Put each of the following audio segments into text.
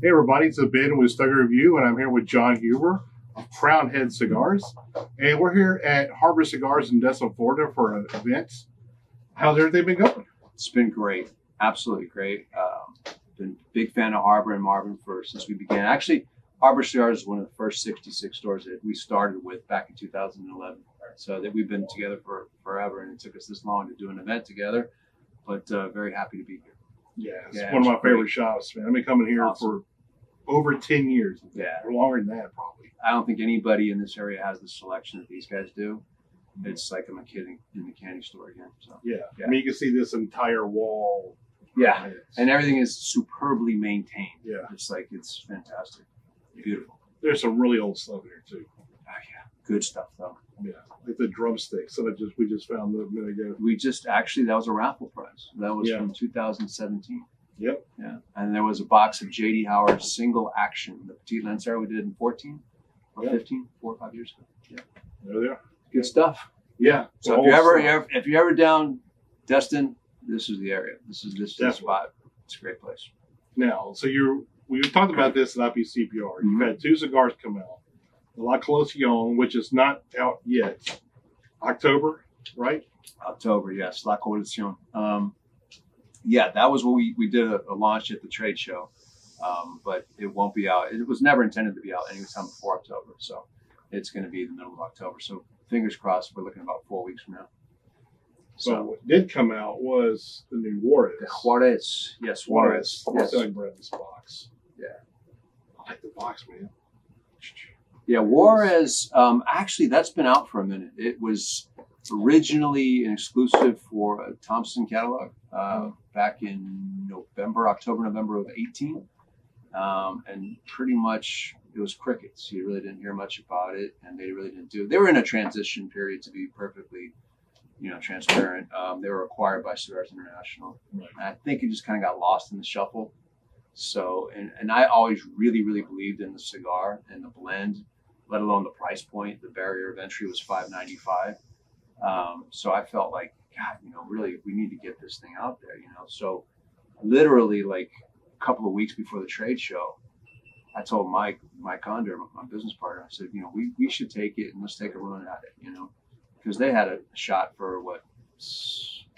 Hey everybody, it's Ben with Stogie Review, and I'm here with John Huber of Crown Head Cigars. And we're here at Harbor Cigars in Destin, Florida for an event. How's everything been going? It's been great, absolutely great. Been a big fan of Harbor and Marvin since we began. Actually, Harbor Cigars is one of the first 66 stores that we started with back in 2011. So that we've been together for forever, and it took us this long to do an event together. But very happy to be here. Yeah, it's one of my favorite shops, man. I've been coming here for over 10 years. Yeah. Or longer than that, probably. I don't think anybody in this area has the selection that these guys do. It's like I'm a kid in the candy store again. So yeah. I mean, you can see this entire wall. Yeah, and everything is superbly maintained. Yeah. It's fantastic. Beautiful. There's some really old stuff here, too. Oh, yeah. Good stuff, though. Yeah, like the drumsticks that we just found a minute ago. That was a raffle prize. That was from 2017. Yep. Yeah, and there was a box of J.D. Howard's single action, the Petite Lancero we did in 14 or 15, 4 or 5 years ago. Yeah, there they are. Good stuff. Yeah. So if you're ever down Destin, this is the area. This is the spot. It's a great place. Now, so we talked about this at IPCPR. You've had 2 cigars come out. La Coalicion, which is not out yet. October, right? October, yes. La Coalicion. Yeah, that was what we did a launch at the trade show, but it won't be out. It was never intended to be out anytime before October, so it's going to be the middle of October. So fingers crossed, we're looking about 4 weeks from now. So what did come out was the new Juarez. The Juarez, yes, Juarez. Yes. Selling bread in this box. Yeah, I like the box, man. Yeah, Juarez. Actually, that's been out for a minute. It was originally an exclusive for a Thompson catalog back in October, November of 18, and pretty much it was crickets. You really didn't hear much about it, and they really didn't do. They were in a transition period, to be perfectly, transparent. They were acquired by Cigars International. Right. And I think it just kind of got lost in the shuffle. So, and I always really, really believed in the cigar and the blend, let alone the price point. The barrier of entry was $5.95. So I felt like, God, really, we need to get this thing out there, So literally, like a couple of weeks before the trade show, I told Mike Condor, my business partner, I said, we should take it and let's take a run at it, because they had a shot for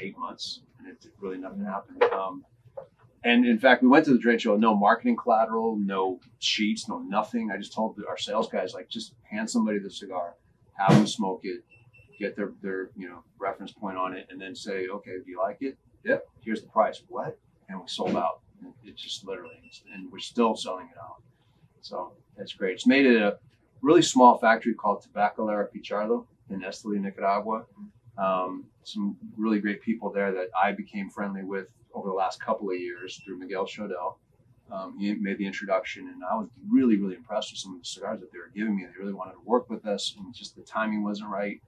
8 months and really nothing happened. And in fact, we went to the trade show, no marketing collateral, no sheets, no nothing. I just told our sales guys, just hand somebody the cigar, have them smoke it, get their reference point on it, and then say, okay, do you like it? Yep. Here's the price. What? And we sold out. It's just literally, and we're still selling it out. So that's great. It's made at a really small factory called Tabacalera Pichardo in Esteli, Nicaragua. Some really great people there that I became friendly with over the last couple of years through Miguel Chodel. He made the introduction, and I was really, really impressed with some of the cigars that they were giving me. They really wanted to work with us, and just the timing wasn't right.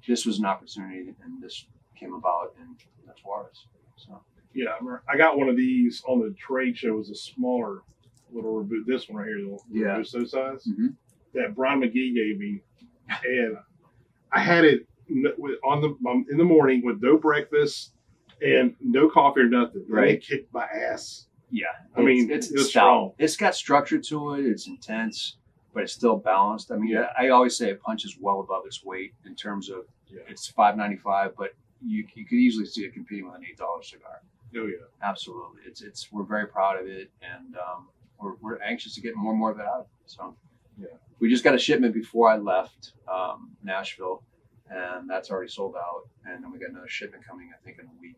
This was an opportunity, and this came about, and that's Juarez. So yeah, I got one of these on the trade show. It was a smaller little reboot. This one right here, the Roadshow size that Brian McGee gave me, and I had it in the morning with no breakfast and no coffee or nothing. Right, and it kicked my ass. Yeah, I mean, it's strong. It's got structure to it. It's intense, but it's still balanced. I mean, I always say it punches well above its weight in terms of it's $5.95, but you could easily see it competing with an $8 cigar. Oh yeah, absolutely. We're very proud of it, and we're anxious to get more and more of it out. So we just got a shipment before I left Nashville, and that's already sold out. And then we got another shipment coming, I think, in a week.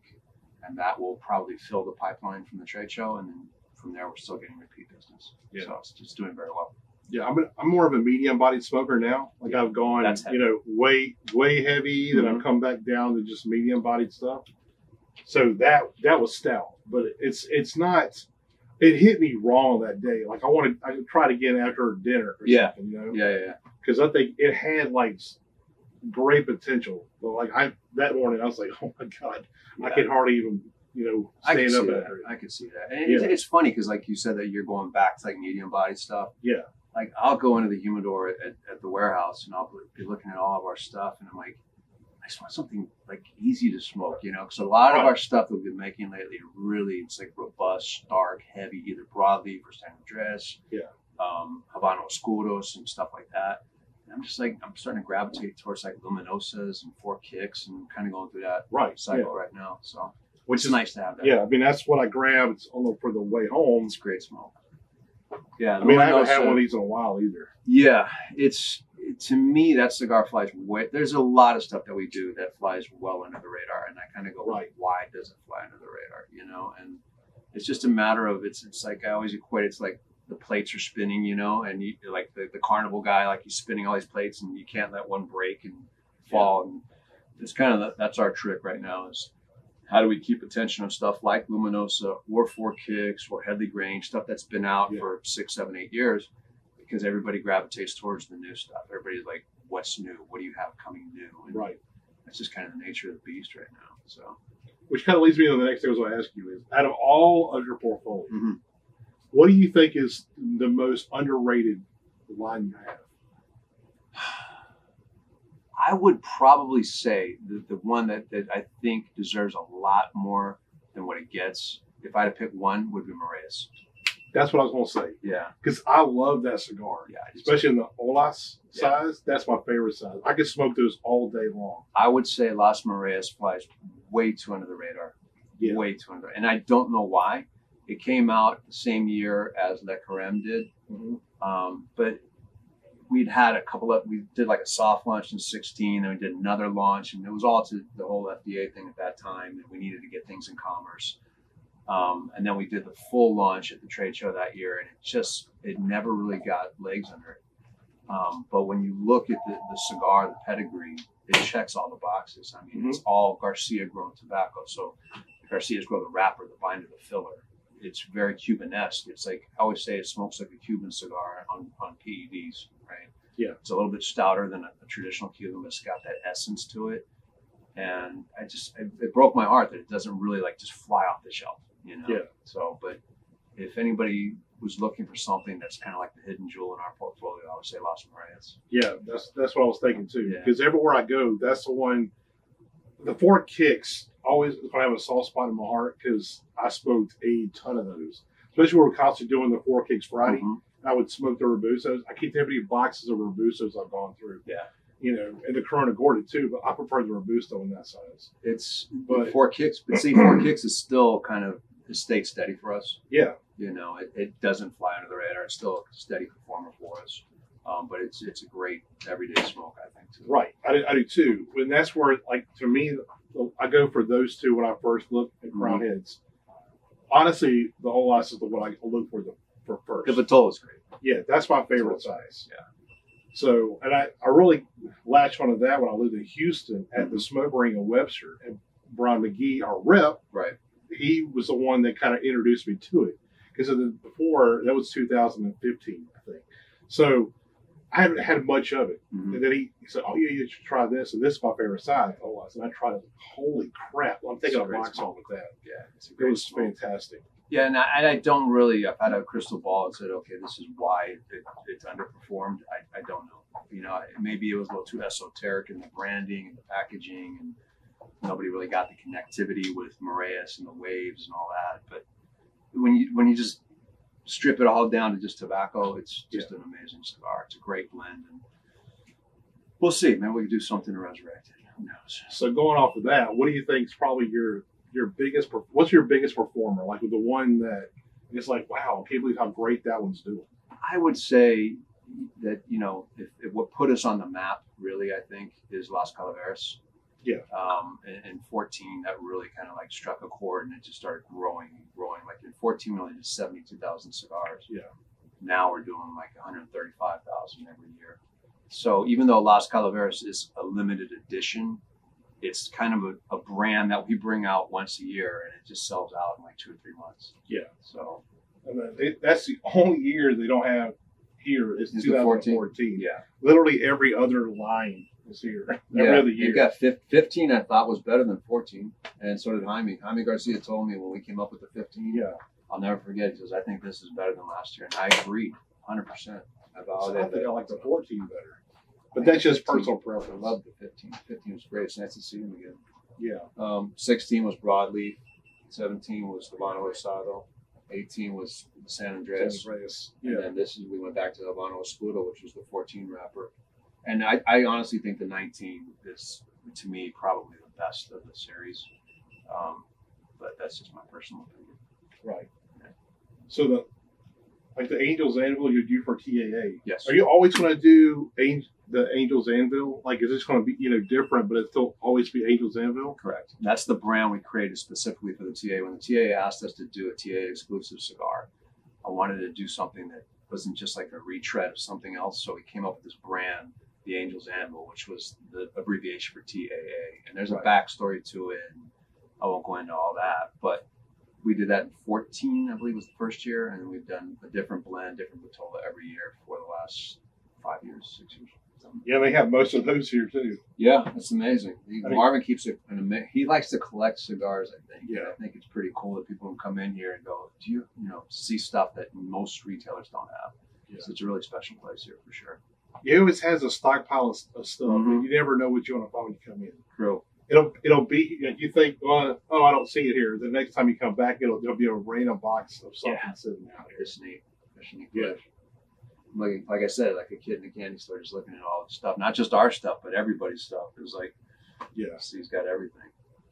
And that will probably fill the pipeline from the trade show. And then from there, we're still getting repeat business. Yeah. So it's doing very well. Yeah, I'm more of a medium-bodied smoker now. Like I've gone, way heavy. Then I've come back down to just medium-bodied stuff. So that was stout, but it's not. It hit me wrong that day. Like I tried again after dinner or something. Yeah. Because I think it had great potential. But that morning I was like, oh my God, I could hardly even stand up after it. I could see that. And it's funny because like you said that you're going back to medium bodied stuff. Yeah. I'll go into the humidor at the warehouse and I'll be looking at all of our stuff and I'm like, I just want something like easy to smoke, you know, because a lot of our stuff that we've been making lately, really, it's like robust, dark, heavy, either broadleaf or San Andres, Habano Oscuros and stuff like that. And I'm just like, I'm starting to gravitate towards like Luminosas and Four Kicks and kind of going through that cycle right now. So, which is nice to have that. Yeah, I mean, that's what I grabbed for the way home. It's great smoke. Yeah, I mean, I haven't had one of these in a while either. Yeah, to me, that cigar flies way. There's a lot of stuff that we do that flies well under the radar, and I kind of go, why does it fly under the radar? You know, and it's just a matter of it's like I always equate it's like the plates are spinning, you know, and you like the carnival guy, like he's spinning all these plates, and you can't let one break and fall. And it's kind of that's our trick right now is how do we keep attention on stuff like Luminosa or Four Kicks or Headley Grange, stuff that's been out for 6, 7, 8 years. Because everybody gravitates towards the new stuff. Everybody's like, what's new? What do you have coming new? And that's just kind of the nature of the beast right now. So, which kind of leads me to the next thing I was going to ask you is, out of all of your portfolio, what do you think is the most underrated line you have? I would probably say the one that I think deserves a lot more than what it gets, if I had to pick one, would be Moreas. That's what I was going to say. Yeah. Because I love that cigar. Yeah. Especially in the Olas size. That's my favorite size. I could smoke those all day long. I would say Las Moreas flies way too under the radar. Yeah. Way too under. And I don't know why. It came out the same year as Le Carême did. But we'd had we did like a soft launch in 2016, and we did another launch, and it was all to the whole FDA thing at that time, and we needed to get things in commerce. And then we did the full launch at the trade show that year, and it never really got legs under it. But when you look at the cigar, the pedigree, it checks all the boxes. I mean, it's all Garcia grown tobacco. So the Garcias grow the wrapper, the binder, the filler. It's very Cuban-esque. It's like, I always say it smokes like a Cuban cigar on PEDs, right? Yeah. It's a little bit stouter than a traditional Cuban, but it's got that essence to it. And it broke my heart that it doesn't really like just fly off the shelf, you know? Yeah. So, but if anybody was looking for something that's kind of like the hidden jewel in our portfolio, I would say Las Moreas. Yeah, that's what I was thinking too. Because everywhere I go, that's the one. The Four Kicks always have a soft spot in my heart because I smoked a ton of those. Especially when we're constantly doing the Four Kicks Friday, I would smoke the Robusos. I keep every boxes of Robusos I've gone through. Yeah. You know, and the Corona Gorda too, but I prefer the Robusto in that size. But Four Kicks, but see, Four Kicks is still kind of stayed steady for us. Yeah. You know, it doesn't fly under the radar. It's still a steady performer for us. But it's a great everyday smoke, I think, too. Right. I do too. And that's where, like, to me, I go for those two when I first look at crown heads. Honestly, the whole lot is the one I look for first. The Vitola is great. Yeah, that's my favorite size. Yeah. So, and I really latched onto that when I lived in Houston at the Smoke Ring in Webster. And Brian McGee, our rep, he was the one that kind of introduced me to it. Because before, that was 2015, I think. So, I haven't had much of it. And then he said, oh, yeah, you should try this. And this is my favorite size. Oh, and I tried it. Holy crap. I'm taking a box home with that. Yeah. It was fantastic. Yeah, and I don't really, I've had a crystal ball and said, okay, this is why it's underperformed. I don't know. You know, maybe it was a little too esoteric in the branding and the packaging, and nobody really got the connectivity with Moreas and the waves and all that. But when you just strip it all down to just tobacco, it's just an amazing cigar. It's a great blend, and we'll see. Maybe we can do something to resurrect it. Who knows? So going off of that, what do you think is probably your biggest? What's your biggest performer? Like with the one that it's like, wow, I can't believe how great that one's doing. I would say that, you know, if what put us on the map really, I think, is Las Calaveras. Yeah. In 14, that really kind of like struck a chord, and it just started growing. Like in 14, we only did 72,000 cigars. Yeah. Now we're doing like 135,000 every year. So even though Las Calaveras is a limited edition, it's kind of a brand that we bring out once a year, and it just sells out in like 2 or 3 months. Yeah. So, and then that's the only year they don't have here is 2014. Yeah. Literally every other line is here. Every other year. You got 15. I thought was better than 14, and so did Jaime. Jaime Garcia told me when we came up with the 15. Yeah. I'll never forget. He says, "I think this is better than last year," and I agreed 100%. I think I like the 14 better. But that's just 15. personal I preference. love the 15. 15 was great. It's nice to see him again. Yeah. 16 was Broadleaf. 17 was Habano Asado. 18 was San Andreas. Yeah. And then we went back to Habano Escudo, which was the 14 wrapper. And I honestly think the 19 is, to me, probably the best of the series. But that's just my personal opinion. Right. Yeah. So the Angel's Anvil you do for TAA. Yes. Are you always going to do the Angel's Anvil? Like, is this going to be different, but it still always be Angel's Anvil? Correct. That's the brand we created specifically for the TA. When the TA asked us to do a TA exclusive cigar, I wanted to do something that wasn't just like a retread of something else. So we came up with this brand, the Angel's Anvil, which was the abbreviation for TAA. And there's a backstory to it. And I won't go into all that, but we did that in 14, I believe was the first year, and we've done a different blend, different Vitola every year for the last 5 years, 6 years. Yeah, they have most of those here too. Yeah, it's amazing. Marvin keeps it. He likes to collect cigars. I think. Yeah, I think it's pretty cool that people can come in here and go, do you see stuff that most retailers don't have. Yeah. So it's a really special place here for sure. It always has a stockpile of stuff. Mm-hmm. You never know what you want to find when you come in. True. It'll be, you think, well, I don't see it here. The next time you come back, there'll be a random box of something sitting out here. It's neat. Yeah. Like I said, like a kid in a candy store just looking at all the stuff, not just our stuff, but everybody's stuff. It was like, so he's got everything.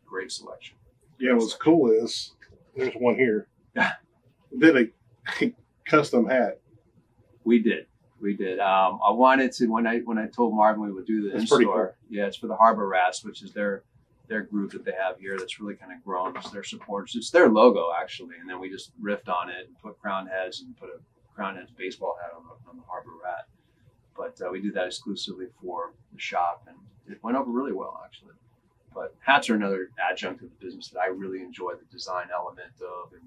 Great selection. Yeah, what's cool is there's one here. Did a custom hat. We did. I wanted to when I told Marvin we would do the in-store. Cool. Yeah, it's for the Harbor Rats, which is their group that they have here that's really kind of grown. It's their supporters. It's their logo actually, and then we just riffed on it and put crown heads and put a crown heads baseball hat on the Harbor Rat. But we did that exclusively for the shop, and it went over really well actually. But hats are another adjunct of the business that I really enjoy the design element of, and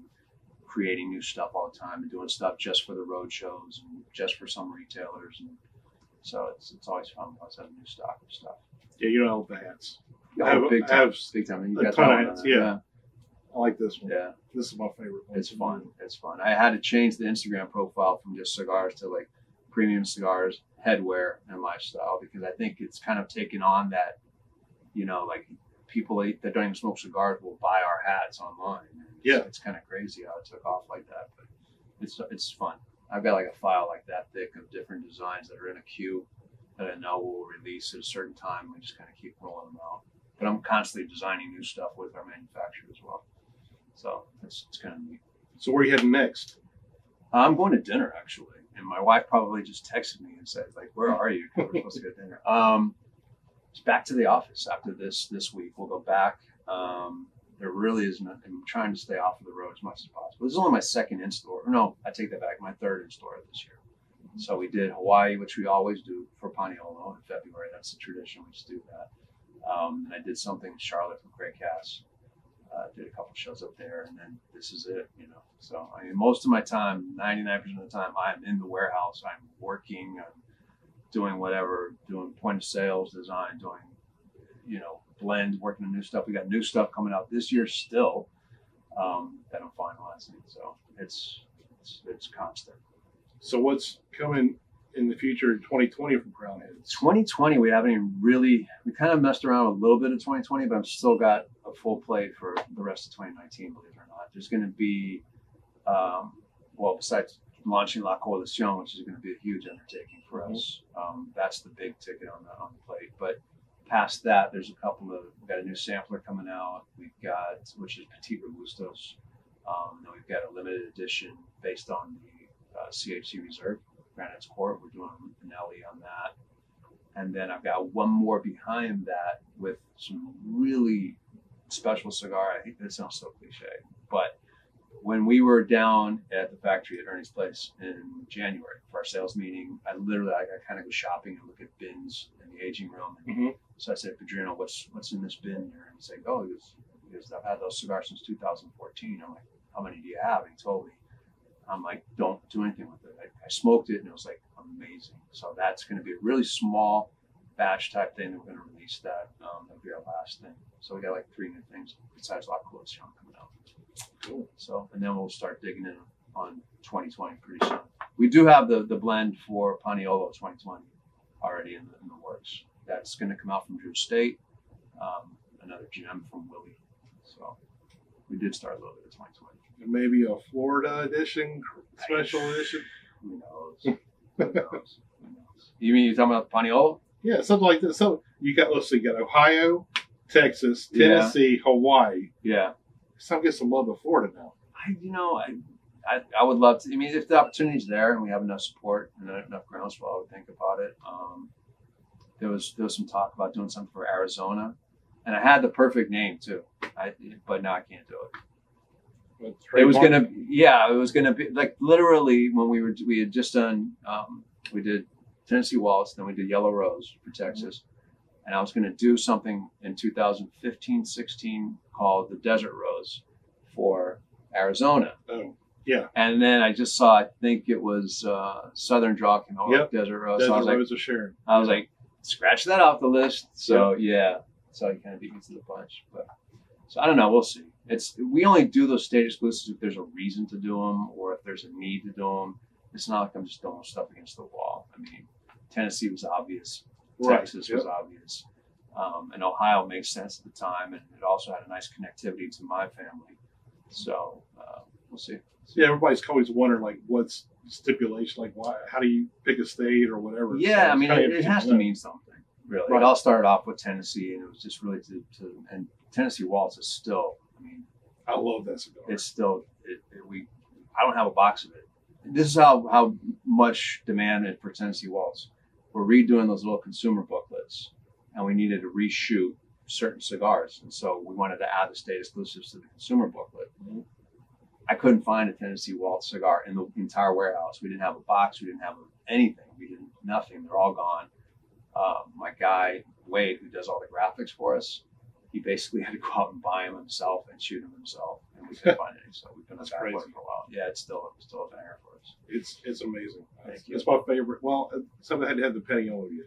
creating new stuff all the time and doing stuff just for the road shows and just for some retailers. And so it's always fun to have new stock of stuff. Yeah, you know the hats. Big time. You got ton of hats, yeah. I like this one. Yeah. This is my favorite one. It's fun. I had to change the Instagram profile from just cigars to like premium cigars, headwear, and lifestyle, because I think it's kind of taken on that, like people that don't even smoke cigars will buy our hats online. It's kind of crazy how it took off like that, but it's fun. I've got like a file like that thick of different designs that are in a queue that I know will release at a certain time. We just kind of keep rolling them out. But I'm constantly designing new stuff with our manufacturer as well. So it's kind of neat. So where are you heading next? I'm going to dinner actually, and my wife probably just texted me and said, like, "Where are you?" Because we're supposed to go to dinner. It's back to the office after this week. We'll go back. There really isn't. I'm trying to stay off of the road as much as possible. This is only my second in-store. No, I take that back. My third in-store this year. Mm-hmm. So we did Hawaii, which we always do for Paniolo in February. That's the tradition. We just do that. And I did something in Charlotte for Craig Cass. Did a couple shows up there, and then this is it. So I mean, most of my time, 99% of the time, I'm in the warehouse. I'm working. I'm doing whatever, doing point of sales design, doing, blend, working on new stuff. We got new stuff coming out this year still that I'm finalizing. So it's constant. So what's coming in the future in 2020 from Crown Heads? 2020, we kind of messed around with a little bit of 2020, but I've still got a full plate for the rest of 2019, believe it or not. There's going to be, besides launching La Coalicion, which is going to be a huge undertaking for us. That's the big ticket on the plate. But past that, we've got a new sampler coming out. Which is Petit Robustos. Then we've got a limited edition based on the CHC Reserve, Granite's Court. We're doing an LE on that. And then I've got one more behind that with some really special cigar. I think that sounds so cliche, but when we were down at the factory at Ernie's place in January for our sales meeting, I kind of go shopping and look at bins in the aging room. And so I said, Pedrino, what's in this bin here? And he's like, oh, he goes, I've had those cigars since 2014. I'm like, how many do you have? And he told me. I'm like, don't do anything with it. I smoked it and it was like amazing. So that's going to be a really small batch type thing that we're going to release that. That'll be our last thing. So we got like 3 new things besides La Coalicion coming out. Cool. So, and then we'll start digging in on 2020 pretty soon. We do have the blend for Paniolo 2020 already in the works. That's going to come out from Drew State, another gem from Willie. So we did start a little bit of 2020. Maybe a Florida edition, special edition. Who knows? Who knows? Who knows? You mean you're talking about Paniolo? Yeah, something like this. So you got, let's see, you got Ohio, Texas, Tennessee, Hawaii. Yeah. Some get some love to Florida now. I would love to. I mean, if the opportunity's there and we have enough support and enough groundswell, I would think about it. There was some talk about doing something for Arizona, and I had the perfect name too. But now I can't do it. It was gonna be like literally when we had just done we did Tennessee Waltz, then we did Yellow Rose for Texas, and I was gonna do something in 2015-16 called the Desert Rose for Arizona. Oh, yeah. And then I just saw, I think it was Southern Draw came out with Desert Rose. Desert so I was Rose of Sharon. I was like, scratch that off the list. So yeah, so he kind of beat me to the punch. But so I don't know. We'll see. We only do those state exclusives if there's a reason to do them or if there's a need to do them. It's not like I'm just throwing stuff against the wall. I mean, Tennessee was obvious. Texas was obvious. And Ohio makes sense at the time. And it also had a nice connectivity to my family. So we'll see. Yeah, everybody's always wondering, like, what's stipulation? Like, why? How do you pick a state or whatever? Yeah, so I mean, it has to mean something, really. Right. It all started off with Tennessee, and it was just really and Tennessee Waltz is still, I mean, I love that cigar. It's still, I don't have a box of it. This is how much demand is for Tennessee Waltz. We're redoing those little consumer booklets, and we needed to reshoot certain cigars, and so we wanted to add the state exclusives to the consumer booklet. Mm-hmm. I couldn't find a Tennessee Waltz cigar in the entire warehouse. We didn't have a box. We didn't have anything. We didn't nothing. They're all gone. My guy Wade, who does all the graphics for us, he basically had to go out and buy them himself and shoot them himself, and we couldn't find any. So we've been on that for a while. Yeah, it's still a banger for us. It's amazing. It's my favorite. Well, something I had to have the Paniolo yet.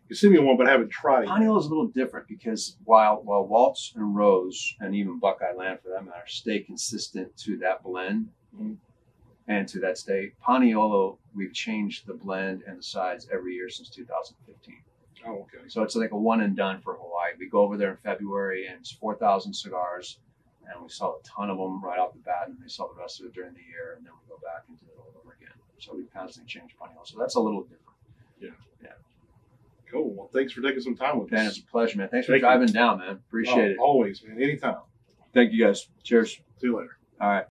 You sent me one, but I haven't tried it. Paniolo is a little different because while Waltz and Rose and even Buckeye Land for that matter stay consistent to that blend and to that state, Paniolo, we've changed the blend and the size every year since 2015. Oh, okay. So it's like a one and done for Hawaii. We go over there in February and it's 4,000 cigars and we sell a ton of them right off the bat and they sell the rest of it during the year and then we go back and do it all over again. So we constantly change Paniolo. So that's a little different. Yeah. Cool. Well, thanks for taking some time with us. Ben, it's a pleasure, man. Thanks for driving down, man. Appreciate it. Always, man. Anytime. Thank you, guys. Cheers. See you later. All right.